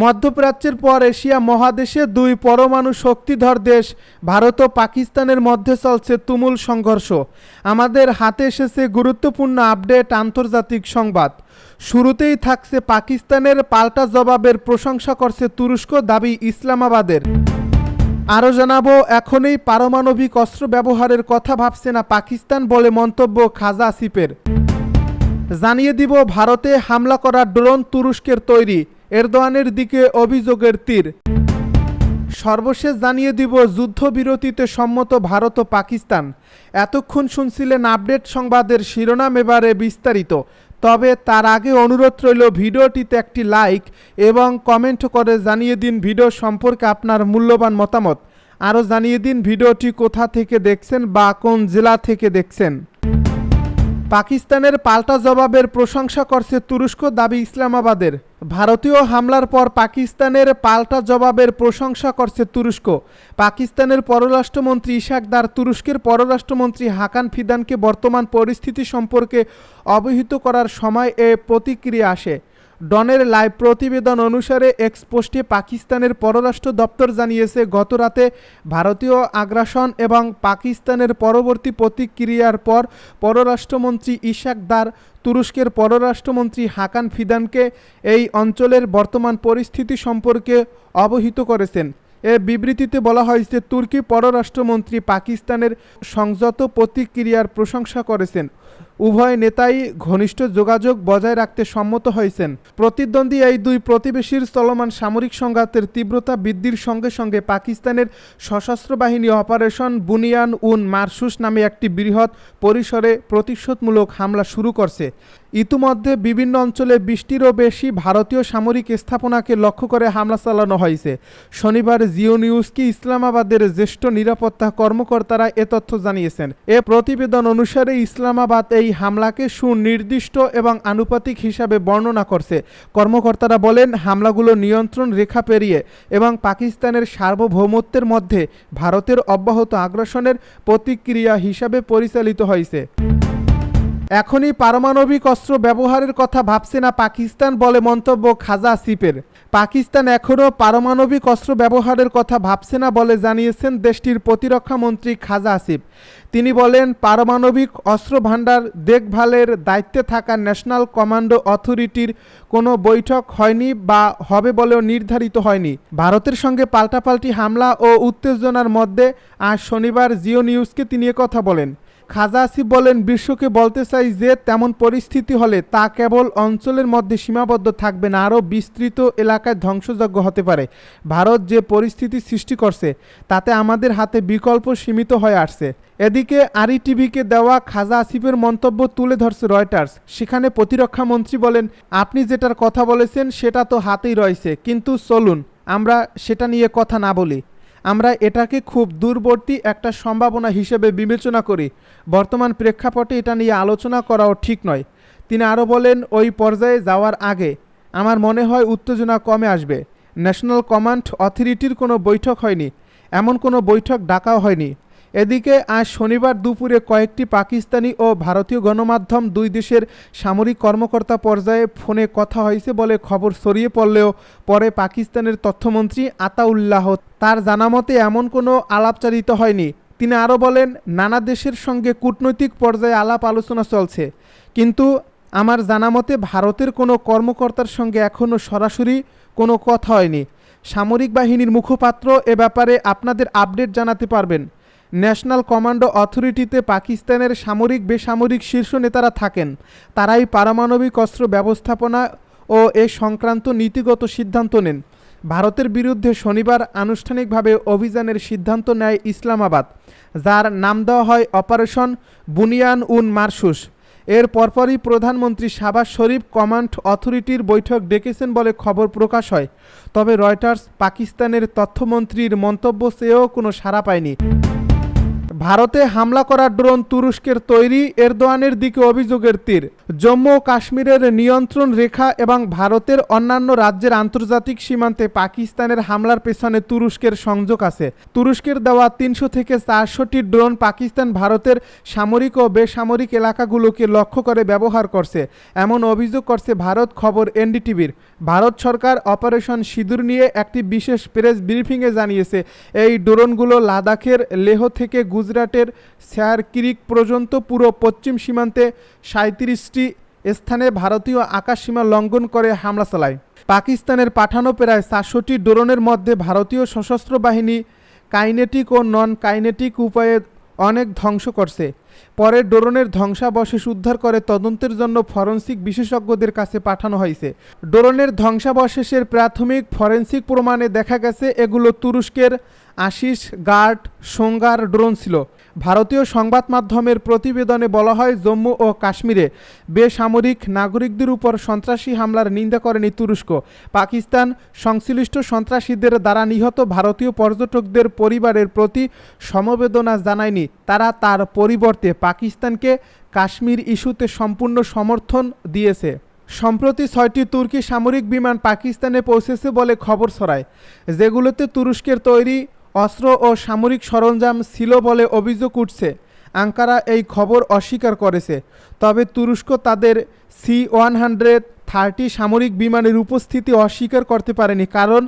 মধ্যপ্রাচ্যের পর এশিয়া মহাদেশে দুই পরমাণু শক্তিধর দেশ ভারত ও পাকিস্তানের মধ্যে চলছে তুমুল সংঘর্ষ। আমাদের হাতে এসেছে গুরুত্বপূর্ণ আপডেট, আন্তর্জাতিক সংবাদ। শুরুতেই থাকছে পাকিস্তানের পাল্টা জবাবের প্রশংসা করছে তুরস্ক, দাবি ইসলামাবাদের। আরও জানাবো, এখনই পারমাণবিক অস্ত্র ব্যবহারের কথা ভাবছে না পাকিস্তান বলে মন্তব্য খাজা আসিফের। জানিয়ে দিব, ভারতে হামলা করা ড্রোন তুরস্কের তৈরি, এরদোয়ানের দিকে অভিযোগের তীর। সর্বশেষ জানিয়ে দিব, যুদ্ধবিরতিতে সম্মত ভারত ও পাকিস্তান। এতক্ষণ শুনছিলেন আপডেট সংবাদের শিরোনাম, এবারে বিস্তারিত। তবে তার আগে অনুরোধ রইল, ভিডিওটিতে একটি লাইক এবং কমেন্ট করে জানিয়ে দিন ভিডিও সম্পর্কে আপনার মূল্যবান মতামত। আরও জানিয়ে দিন ভিডিওটি কোথা থেকে দেখছেন বা কোন জেলা থেকে দেখছেন। পাকিস্তানের পাল্টা জবাবের প্রশংসা করছে তুরস্ক, দাবি ইসলামাবাদের। ভারতীয় হামলার পর পাকিস্তানের পাল্টা জবাবের প্রশংসা করছে তুরস্ক। পাকিস্তানের পররাষ্ট্রমন্ত্রী ইশাক দার তুরস্কের পররাষ্ট্রমন্ত্রী হাকান ফিদানকে বর্তমান পরিস্থিতি সম্পর্কে অবহিত করার সময় এ প্রতিক্রিয়া আসে। ডনের লাইভ প্রতিবেদন অনুসারে এক্স পোস্টে পাকিস্তানের পররাষ্ট্র দপ্তর জানিয়েছে, গতরাতে ভারতীয় আগ্রাসন এবং পাকিস্তানের পরবর্তী প্রতিক্রিয়ার পর পররাষ্ট্রমন্ত্রী ইশাক দার তুরস্কের পররাষ্ট্রমন্ত্রী হাকান ফিদানকে এই অঞ্চলের বর্তমান পরিস্থিতি সম্পর্কে অবহিত করেছেন। এ বিবৃতিতে বলা হয়েছে, তুর্কি পররাষ্ট্রমন্ত্রী পাকিস্তানের সংযত প্রতিক্রিয়ার প্রশংসা করেছেন। উভয় নেতাই ঘনিষ্ঠ যোগাযোগ বজায় রাখতে সম্মত হয়েছেন। প্রতিদ্বন্দ্বী এই দুই প্রতিবেশীর চলমান সামরিক সংঘাতের তীব্রতা বৃদ্ধির সঙ্গে সঙ্গে পাকিস্তানের সশস্ত্র বাহিনী অপারেশন বুনিয়ান উন মারসুস নামে একটি বৃহৎ পরিসরে প্রতিশোধমূলক হামলা শুরু করছে। ইতিমধ্যে বিভিন্ন অঞ্চলে 20টিরও বেশি ভারতীয় সামরিক স্থাপনাকে লক্ষ্য করে হামলা চালানো হয়েছে। শনিবার জিও নিউজকে ইসলামাবাদের জ্যেষ্ঠ নিরাপত্তা কর্মকর্তারা এ তথ্য জানিয়েছেন। এ প্রতিবেদন অনুসারে ইসলামাবাদ এই হামলাকে সুনির্দিষ্ট এবং আনুপাতিক হিসাবে বর্ণনা করছে। কর্মকর্তারা বলেন, হামলাগুলো নিয়ন্ত্রণ রেখা পেরিয়ে এবং পাকিস্তানের সার্বভৌমত্বের মধ্যে ভারতের অব্যাহত আগ্রাসনের প্রতিক্রিয়া হিসাবে পরিচালিত হয়েছে। এখনই পারমাণবিক অস্ত্র ব্যবহারের কথা ভাবছে না পাকিস্তান বলে মন্তব্য খাজা আসিফের। পাকিস্তান এখনও পারমাণবিক অস্ত্র ব্যবহারের কথা ভাবছে না বলে জানিয়েছেন দেশটির প্রতিরক্ষা মন্ত্রী খাজা আসিফ। তিনি বলেন, পারমাণবিক অস্ত্র ভাণ্ডার দেখভালের দায়িত্বে থাকা ন্যাশনাল কমান্ডো অথরিটির কোনো বৈঠক হয়নি বা হবে বলেও নির্ধারিত হয়নি। ভারতের সঙ্গে পাল্টাপাল্টি হামলা ও উত্তেজনার মধ্যে আজ শনিবার জিও নিউজকে তিনি কথা বলেন। খাজা আসিফ বলেন, বিশ্বকে বলতে চাই যে তেমন পরিস্থিতি হলে তা কেবল অঞ্চলের মধ্যে সীমাবদ্ধ থাকবে না, আরও বিস্তৃত এলাকায় ধ্বংসযজ্ঞ হতে পারে। ভারত যে পরিস্থিতি সৃষ্টি করছে তাতে আমাদের হাতে বিকল্প সীমিত হয়ে আসছে। এদিকে আরইটিভিকে দেওয়া খাজা আসিফের মন্তব্য তুলে ধরছে রয়টার্স। সেখানে প্রতিরক্ষা মন্ত্রী বলেন, আপনি যেটার কথা বলেছেন সেটা তো হাতেই রয়েছে, কিন্তু চলুন আমরা সেটা নিয়ে কথা না বলি। আমরা এটাকে খুব দূরবর্তী একটা সম্ভাবনা হিসেবে বিবেচনা করি। বর্তমান প্রেক্ষাপটে এটা নিয়ে আলোচনা করাও ঠিক নয়। তিনি আরও বলেন, ওই পর্যায়ে যাওয়ার আগে আমার মনে হয় উত্তেজনা কমে আসবে। ন্যাশনাল কমান্ড অথরিটির কোনো বৈঠক হয়নি, এমন কোনো বৈঠক ডাকাও হয়নি। এদিকে আজ শনিবার দুপুরে কয়েকটি পাকিস্তানি ও ভারতীয় গণমাধ্যম দুই দেশের সামরিক কর্মকর্তা পর্যায়ে ফোনে কথা হয়েছে বলে খবর ছড়িয়ে পড়লেও পরে পাকিস্তানের তথ্যমন্ত্রী আতাউল্লাহ তার জানামতে এমন কোনো আলাপচারিতা হয়নি। তিনি আরও বলেন, নানা দেশের সঙ্গে কূটনৈতিক পর্যায়ে আলাপ আলোচনা চলছে, কিন্তু আমার জানামতে ভারতের কোনো কর্মকর্তার সঙ্গে এখনও সরাসরি কোনো কথা হয়নি। সামরিক বাহিনীর মুখপাত্র এ ব্যাপারে আপনাদের আপডেট জানাতে পারবেন। ন্যাশনাল কমান্ডো অথরিটিতে পাকিস্তানের সামরিক বেসামরিক শীর্ষ নেতারা থাকেন। তারাই পারমাণবিক অস্ত্র ব্যবস্থাপনা ও এ সংক্রান্ত নীতিগত সিদ্ধান্ত নেন। ভারতের বিরুদ্ধে শনিবার আনুষ্ঠানিকভাবে অভিযানের সিদ্ধান্ত নেয় ইসলামাবাদ, যার নাম দেওয়া হয় অপারেশন বুনিয়ান উন মারসুস। এর পরপরই প্রধানমন্ত্রী শাহবাজ শরীফ কমান্ড অথরিটির বৈঠক ডেকেছেন বলে খবর প্রকাশ হয়। তবে রয়টার্স পাকিস্তানের তথ্যমন্ত্রীর মন্তব্য চেয়েও কোনো সাড়া পায়নি। ভারতে হামলা করা ড্রোন তুরস্কের তৈরি, এরদোয়ানের দিকে অভিযোগের তীর। জম্মু ও কাশ্মীরের নিয়ন্ত্রণ রেখা এবং ভারতের অন্যান্য রাজ্যের আন্তর্জাতিক সীমান্তে পাকিস্তানের হামলার পেছনে তুরস্কের সংযোগ আছে। তুরস্কের দেওয়া ৩০০ থেকে ৪০০টি ড্রোন পাকিস্তান ভারতের সামরিক ও বেসামরিক এলাকাগুলোকে লক্ষ্য করে ব্যবহার করছে, এমন অভিযোগ করছে ভারত। খবর এনডিটিভির। ভারত সরকার অপারেশন সিঁদুর নিয়ে একটি বিশেষ প্রেস ব্রিফিংয়ে জানিয়েছে, এই ড্রোনগুলো লাদাখের লেহ থেকে গুজরাটের শেয়ার ক্রিক পর্যন্ত পুরো পশ্চিম সীমান্তে ৩৭টি স্থানে ভারতীয় আকাশসীমা লঙ্ঘন করে হামলা চালায়। পাকিস্তানের পাঠানো প্রায় ৪০০টি ড্রোনের মধ্যে ভারতীয় সশস্ত্র বাহিনী কাইনেটিক ও নন কাইনেটিক উপায়ে অনেক ধ্বংস করছে। পরে ড্রোনের ধ্বংসাবশেষ উদ্ধার করে তদন্তের জন্য ফরেনসিক বিশেষজ্ঞদের কাছে পাঠানো হয়েছে। ড্রোনের ধ্বংসাবশেষের প্রাথমিক ফরেনসিক প্রমাণে দেখা গেছে এগুলো তুরস্কের আশিস গার্ড সোঙ্গার ড্রোন ছিল। ভারতীয় সংবাদ মাধ্যমের প্রতিবেদনে বলা হয়, জম্মু ও কাশ্মীরে বেসামরিক নাগরিকদের উপর সন্ত্রাসী হামলার নিন্দা করেনি তুরস্ক। পাকিস্তান সংশ্লিষ্ট সন্ত্রাসীদের দ্বারা নিহত ভারতীয় পর্যটকদের পরিবারের প্রতি সমবেদনা জানায়নি। তারা তার পরিবর্তে পাকিস্তানকে কাশ্মীর ইস্যুতে সম্পূর্ণ সমর্থন দিয়েছে। সম্প্রতি ৬টি তুর্কি সামরিক বিমান পাকিস্তানে পৌঁছেছে বলে খবর ছড়ায়, যেগুলোতে তুরস্কের তৈরি অস্ত্র ও সামরিক সরঞ্জাম ছিল বলে অভিযোগ উঠছে। আঙ্কারা এই খবর অস্বীকার করেছে, তবে তুরস্ক তাদের C-130 সামরিক বিমানের উপস্থিতি অস্বীকার করতে পারেনি, কারণ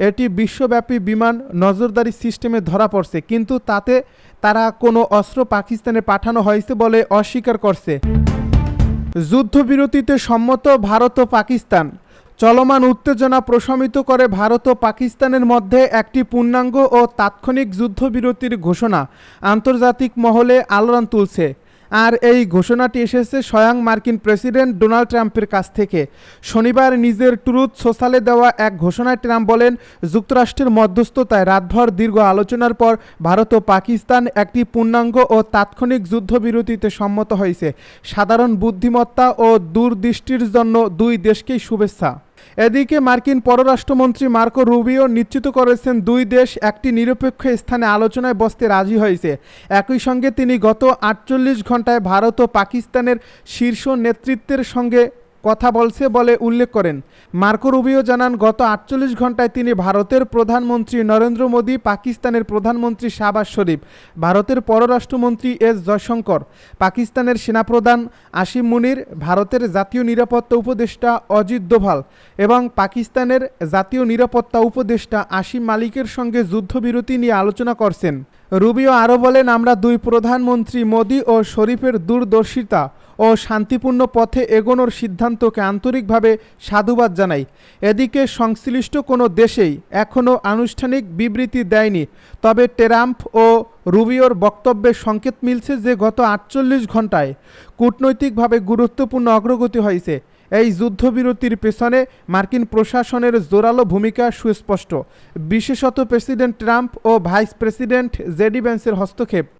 এটি বিশ্বব্যাপী বিমান নজরদারি সিস্টেমে ধরা পড়ছে, কিন্তু তাতে তারা কোনো অস্ত্র পাকিস্তানে পাঠানো হয়েছে বলে অস্বীকার করছে। যুদ্ধবিরতিতে সম্মত ভারত ও পাকিস্তান। চলমান উত্তেজনা প্রশমিত করে ভারত ও পাকিস্তানের মধ্যে একটি পূর্ণাঙ্গ ও তাৎক্ষণিক যুদ্ধবিরতির ঘোষণা আন্তর্জাতিক মহলে আলোড়ন তুলছে। আর এই ঘোষণাটি এসেছে স্বয়ং মার্কিন প্রেসিডেন্ট ডোনাল্ড ট্রাম্পের কাছ থেকে। শনিবার নিজের ট্রুথ সোশ্যালে দেওয়া এক ঘোষণায় ট্রাম্প বলেন, যুক্তরাষ্ট্রের মধ্যস্থতায় রাতভর দীর্ঘ আলোচনার পর ভারত ও পাকিস্তান একটি পূর্ণাঙ্গ ও তাৎক্ষণিক যুদ্ধবিরতিতে সম্মত হয়েছে। সাধারণ বুদ্ধিমত্তা ও দূরদৃষ্টির জন্য দুই দেশকেই শুভেচ্ছা। এদিকে মার্কিন পররাষ্ট্রমন্ত্রী মার্কো রুবিও নিশ্চিত করেছেন, দুই দেশ একটি নিরপেক্ষ স্থানে আলোচনায় বসতে রাজি হয়েছে। একই সঙ্গে তিনি গত ৪৮ ঘন্টায় ভারত ও পাকিস্তানের শীর্ষ নেতৃত্বের সঙ্গে কথা বলছে বলে উল্লেখ করেন। মার্কো রুবিও জানান, গত ৪৮ ঘন্টায় তিনি ভারতের প্রধানমন্ত্রী নরেন্দ্র মোদী, পাকিস্তানের প্রধানমন্ত্রী শাহবাজ শরীফ, ভারতের পররাষ্ট্রমন্ত্রী এস জয়শঙ্কর, পাকিস্তানের সেনাপ্রধান আসিম মুনির, ভারতের জাতীয় নিরাপত্তা উপদেষ্টা অজিত দোভাল এবং পাকিস্তানের জাতীয় নিরাপত্তা উপদেষ্টা আসিম মালিকের সঙ্গে যুদ্ধবিরতি নিয়ে আলোচনা করছেন। রুবিও আরও বলেন, আমরা দুই প্রধানমন্ত্রী মোদী ও শরীফের দূরদর্শিতা ও শান্তিপূর্ণ পথে এগোনোর সিদ্ধান্তকে আন্তরিকভাবে সাধুবাদ জানাই। এদিকে সংশ্লিষ্ট কোনো দেশেই এখনও আনুষ্ঠানিক বিবৃতি দেয়নি, তবে ট্রাম্প ও রুবিওর বক্তব্যে সংকেত মিলছে যে গত ৪৮ ঘন্টায় কূটনৈতিকভাবে গুরুত্বপূর্ণ অগ্রগতি হয়েছে। এই যুদ্ধবিরতির পেছনে মার্কিন প্রশাসনের জোরালো ভূমিকা সুস্পষ্ট, বিশেষত প্রেসিডেন্ট ট্রাম্প ও ভাইস প্রেসিডেন্ট জেডি ভ্যান্সের হস্তক্ষেপ।